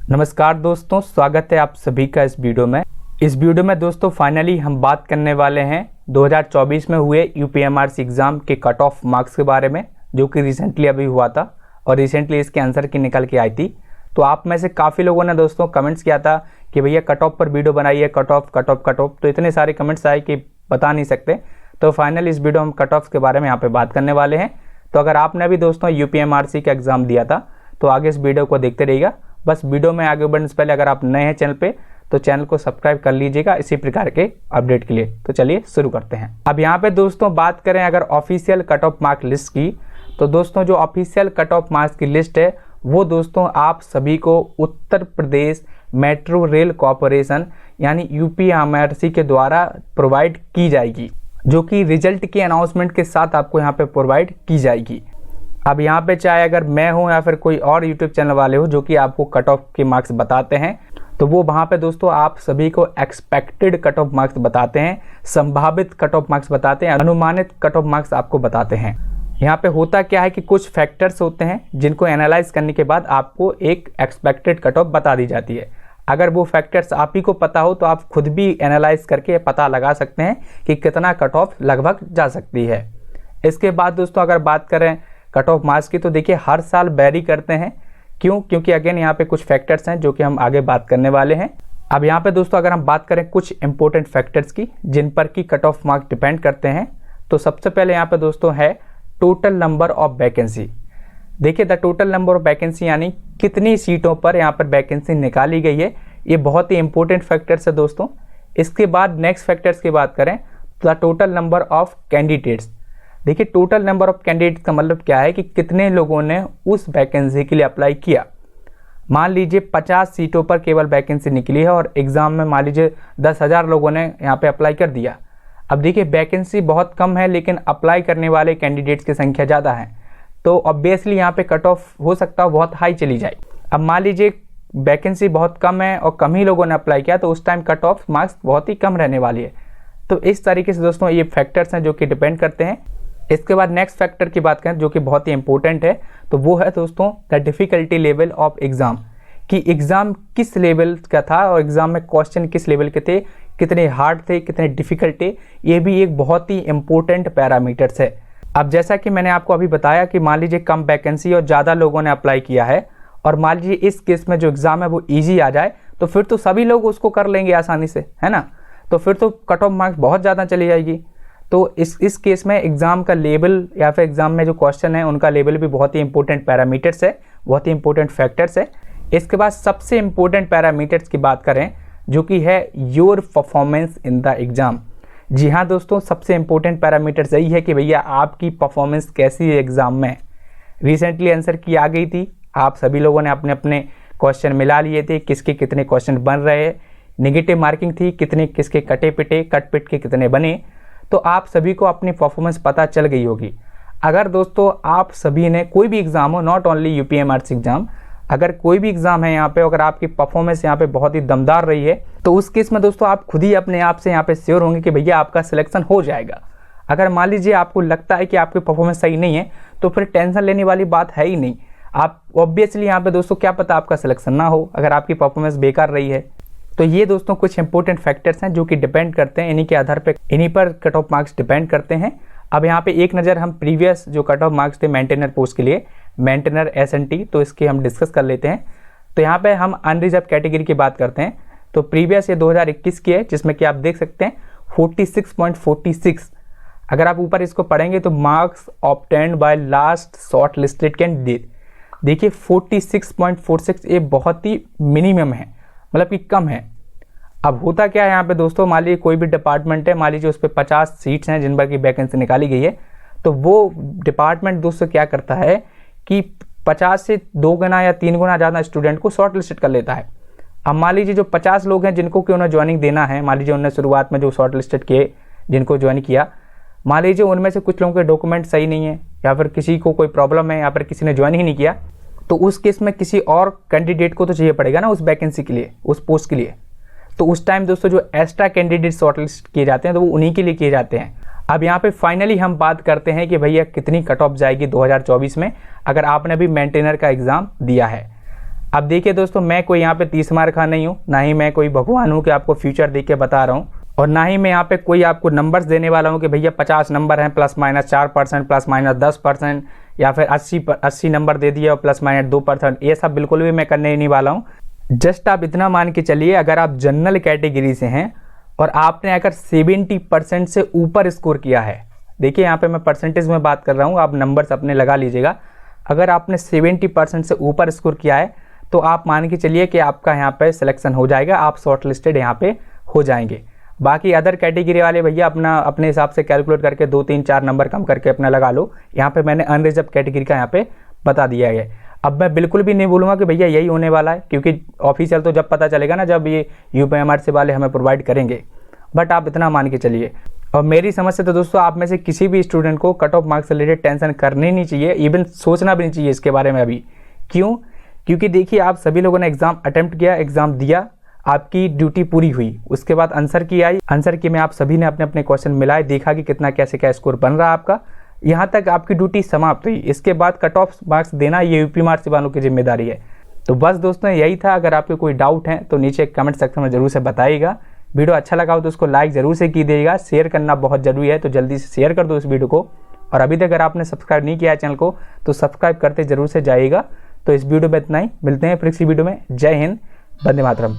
नमस्कार दोस्तों, स्वागत है आप सभी का इस वीडियो में। दोस्तों फाइनली हम बात करने वाले हैं 2024 में हुए यूपीएमआरसी एग्ज़ाम के कट ऑफ मार्क्स के बारे में, जो कि रिसेंटली अभी हुआ था और रिसेंटली इसके आंसर की निकल के आई थी। तो आप में से काफ़ी लोगों ने दोस्तों कमेंट्स किया था कि भैया कट ऑफ पर वीडियो बनाइए, कट ऑफ। तो इतने सारे कमेंट्स आए कि बता नहीं सकते। तो फाइनली इस वीडियो हम कट ऑफ के बारे में यहाँ पर बात करने वाले हैं। तो अगर आपने भी दोस्तों यूपीएमआरसी का एग्ज़ाम दिया था तो आगे इस वीडियो को देखते रहिएगा। बस वीडियो में आगे बढ़ने से पहले अगर आप नए हैं चैनल पे तो चैनल को सब्सक्राइब कर लीजिएगा इसी प्रकार के अपडेट के लिए। तो चलिए शुरू करते हैं। अब यहाँ पे दोस्तों बात करें अगर official cut off mark list की, तो दोस्तों जो ऑफिशियल कट ऑफ मार्क्स की लिस्ट है वो दोस्तों आप सभी को Uttar Pradesh metro rail corporation यानी यूपीएमआरसी के द्वारा प्रोवाइड की जाएगी, जो कि रिजल्ट के अनाउंसमेंट के साथ आपको यहाँ पे प्रोवाइड की जाएगी। अब यहाँ पे चाहे अगर मैं हूँ या फिर कोई और यूट्यूब चैनल वाले हो जो कि आपको कट ऑफ के मार्क्स बताते हैं, तो वो वहाँ पे दोस्तों आप सभी को एक्सपेक्टेड कट ऑफ मार्क्स बताते हैं, संभावित कट ऑफ मार्क्स बताते हैं, अनुमानित कट ऑफ मार्क्स आपको बताते हैं। यहाँ पे होता क्या है कि कुछ फैक्टर्स होते हैं जिनको एनालाइज करने के बाद आपको एक एक्सपेक्टेड कट ऑफ बता दी जाती है। अगर वो फैक्टर्स आप ही को पता हो तो आप खुद भी एनालाइज करके पता लगा सकते हैं कि कितना कट ऑफ लगभग जा सकती है। इसके बाद दोस्तों अगर बात करें कट ऑफ मार्क्स की, तो देखिए हर साल वेरी करते हैं। क्योंकि अगेन यहाँ पे कुछ फैक्टर्स हैं जो कि हम आगे बात करने वाले हैं। अब यहाँ पे दोस्तों अगर हम बात करें कुछ इंपॉर्टेंट फैक्टर्स की जिन पर की कट ऑफ मार्क्स डिपेंड करते हैं, तो सबसे पहले यहाँ पे दोस्तों है टोटल नंबर ऑफ वैकेंसी। देखिए the total number of vacancy यानी कितनी सीटों पर यहाँ पर वैकेंसी निकाली गई है, ये बहुत ही इंपॉर्टेंट फैक्टर्स है दोस्तों। इसके बाद नेक्स्ट फैक्टर्स की बात करें तो the total number of candidates. देखिए टोटल नंबर ऑफ कैंडिडेट्स का मतलब क्या है कि कितने लोगों ने उस वैकेंसी के लिए अप्लाई किया। मान लीजिए 50 सीटों पर केवल वैकेंसी निकली है और एग्ज़ाम में मान लीजिए 10,000 लोगों ने यहाँ पे अप्लाई कर दिया। अब देखिए वैकेंसी बहुत कम है लेकिन अप्लाई करने वाले कैंडिडेट्स की संख्या ज़्यादा है, तो ऑब्वियसली यहाँ पे कट ऑफ हो सकता है बहुत हाई चली जाए। अब मान लीजिए वैकेंसी बहुत कम है और कम ही लोगों ने अप्लाई किया, तो उस टाइम कट ऑफ मार्क्स बहुत ही कम रहने वाली है। तो इस तरीके से दोस्तों ये फैक्टर्स हैं जो कि डिपेंड करते हैं। इसके बाद नेक्स्ट फैक्टर की बात करें जो कि बहुत ही इंपॉर्टेंट है, तो वो है दोस्तों the difficulty level of exam, कि एग्ज़ाम किस लेवल का था और एग्ज़ाम में क्वेश्चन किस लेवल के थे, कितने हार्ड थे, कितने डिफ़िकल्ट थे। ये भी एक बहुत ही इंपॉर्टेंट पैरामीटर्स है। अब जैसा कि मैंने आपको अभी बताया कि मान लीजिए कम वैकेंसी और ज़्यादा लोगों ने अप्लाई किया है और मान लीजिए इस केस में जो एग्ज़ाम है वो ईजी आ जाए, तो फिर तो सभी लोग उसको कर लेंगे आसानी से, है ना। तो फिर तो कट ऑफ मार्क्स बहुत ज़्यादा चली जाएगी। तो इस केस में एग्ज़ाम का लेवल या फिर एग्ज़ाम में जो क्वेश्चन है उनका लेवल भी बहुत ही इंपॉर्टेंट पैरामीटर्स है, बहुत ही इंपॉर्टेंट फैक्टर्स है। इसके बाद सबसे इंपॉर्टेंट पैरामीटर्स की बात करें जो कि है your performance in the exam. जी हाँ दोस्तों, सबसे इंपॉर्टेंट पैरामीटर्स यही है कि भैया आपकी परफॉर्मेंस कैसी है एग्ज़ाम में। रिसेंटली आंसर की आ गई थी, आप सभी लोगों ने अपने अपने क्वेश्चन मिला लिए थे, किसके कितने क्वेश्चन बन रहे हैं, नेगेटिव मार्किंग थी, कितने किसके कट पिट के कितने बने, तो आप सभी को अपनी परफॉर्मेंस पता चल गई होगी। अगर दोस्तों आप सभी ने कोई भी एग्ज़ाम हो, नॉट ओनली यूपीएमआरसी एग्ज़ाम, अगर कोई भी एग्ज़ाम है यहाँ पे, अगर आपकी परफॉर्मेंस यहाँ पे बहुत ही दमदार रही है, तो उस केस में दोस्तों आप खुद ही अपने आप से यहाँ पे श्योर होंगे कि भैया आपका सिलेक्शन हो जाएगा। अगर मान लीजिए आपको लगता है कि आपकी परफॉर्मेंस सही नहीं है, तो फिर टेंशन लेने वाली बात है ही नहीं। आप ऑब्वियसली यहाँ पे दोस्तों क्या पता आपका सिलेक्शन ना हो अगर आपकी परफॉर्मेंस बेकार रही है। तो ये दोस्तों कुछ इंपॉर्टेंट फैक्टर्स हैं जो कि डिपेंड करते हैं, इन्हीं के आधार पे इन्हीं पर कट ऑफ मार्क्स डिपेंड करते हैं। अब यहाँ पे एक नज़र हम प्रीवियस जो कट ऑफ मार्क्स थे मेंटेनर पोस्ट के लिए, मेंटेनर एसएनटी, तो इसके हम डिस्कस कर लेते हैं। तो यहाँ पे हम अनरिजर्व कैटेगरी की बात करते हैं। तो प्रीवियस ये 2021 की है, जिसमें कि आप देख सकते हैं 46.46। अगर आप ऊपर इसको पढ़ेंगे तो marks obtained by last short listed candidate. देखिए 46.46 ये बहुत ही मिनिमम है, मतलब कि कम है। अब होता क्या है यहाँ पे दोस्तों, मान लीजिए कोई भी डिपार्टमेंट है, मान लीजिए उस पर 50 सीट्स हैं जिन पर की वैकेंसी निकाली गई है, तो वो डिपार्टमेंट दोस्तों क्या करता है कि 50 से 2 गुना या 3 गुना ज़्यादा स्टूडेंट को शॉर्ट लिस्टेड कर लेता है। अब मान लीजिए जो 50 लोग हैं जिनको कि उन्हें ज्वाइनिंग देना है, मान लीजिए उन्होंने शुरुआत में जो शॉर्ट लिस्टेड किए जिनको ज्वाइन किया, मान लीजिए उनमें से कुछ लोगों के डॉक्यूमेंट सही नहीं है या फिर किसी को कोई प्रॉब्लम है या फिर किसी ने ज्वाइन ही नहीं किया, तो उस केस में किसी और कैंडिडेट को तो चाहिए पड़ेगा ना उस वैकेंसी के लिए, उस पोस्ट के लिए। तो उस टाइम दोस्तों जो एक्स्ट्रा कैंडिडेट शॉर्टलिस्ट किए जाते हैं तो वो उन्हीं के लिए किए जाते हैं। अब यहाँ पे फाइनली हम बात करते हैं कि भैया कितनी कट ऑफ जाएगी 2024 में अगर आपने भी मेंटेनर का एग्ज़ाम दिया है। अब देखिए दोस्तों, मैं कोई यहाँ पे 30 मार्क का नहीं हूँ, ना ही मैं कोई भगवान हूँ कि आपको फ्यूचर देख के बता रहा हूँ, और ना ही मैं यहाँ पे कोई आपको नंबर्स देने वाला हूँ कि भैया 50 नंबर हैं ±4%, ±10%, या फिर 80 नंबर दे दिए और ±2%। ये सब बिल्कुल भी मैं करने नहीं वाला हूँ। जस्ट आप इतना मान के चलिए, अगर आप जनरल कैटेगरी से हैं और आपने अगर 70% से ऊपर स्कोर किया है, देखिए यहाँ पे मैं परसेंटेज में बात कर रहा हूँ, आप नंबर्स अपने लगा लीजिएगा। अगर आपने 70% से ऊपर स्कोर किया है तो आप मान के चलिए कि आपका यहाँ पे सिलेक्शन हो जाएगा, आप शॉर्ट लिस्टेड यहाँ पे हो जाएंगे। बाकी अदर कैटेगरी वाले भैया अपने हिसाब से कैलकुलेट करके 2, 3, 4 नंबर कम करके अपना लगा लो। यहाँ पे मैंने अनरिजर्व कैटेगरी का यहाँ पे बता दिया है। अब मैं बिल्कुल भी नहीं बोलूँगा कि भैया यही होने वाला है, क्योंकि ऑफिशियल तो जब पता चलेगा ना, जब ये UPMRC वाले हमें प्रोवाइड करेंगे। बट आप इतना मान के चलिए। और मेरी समझ से तो दोस्तों आप में से किसी भी स्टूडेंट को कट ऑफ मार्क्स से रिलेटेड टेंशन करनी नहीं चाहिए, इवन सोचना भी नहीं चाहिए इसके बारे में अभी। क्यों? क्योंकि देखिए, आप सभी लोगों ने एग्जाम अटेम्प्ट किया, एग्जाम दिया, आपकी ड्यूटी पूरी हुई, उसके बाद आंसर की आई, आंसर की में आप सभी ने अपने अपने क्वेश्चन मिलाए, देखा कि कितना कैसे क्या स्कोर बन रहा है आपका, यहाँ तक आपकी ड्यूटी समाप्त हुई। इसके बाद कट ऑफ मार्क्स देना ये UPMRC वालों की जिम्मेदारी है। तो बस दोस्तों यही था। अगर आपके कोई डाउट है तो नीचे कमेंट सेक्शन में जरूर से बताइएगा। वीडियो अच्छा लगा हो तो उसको लाइक जरूर से कीजिएगा, शेयर करना बहुत जरूरी है, तो जल्दी से शेयर कर दो इस वीडियो को। और अभी तक अगर आपने सब्सक्राइब नहीं किया है चैनल को तो सब्सक्राइब करते जरूर से जाइएगा। तो इस वीडियो में इतना ही, मिलते हैं फिर किसी वीडियो में। जय हिंद, वंदे मातरम।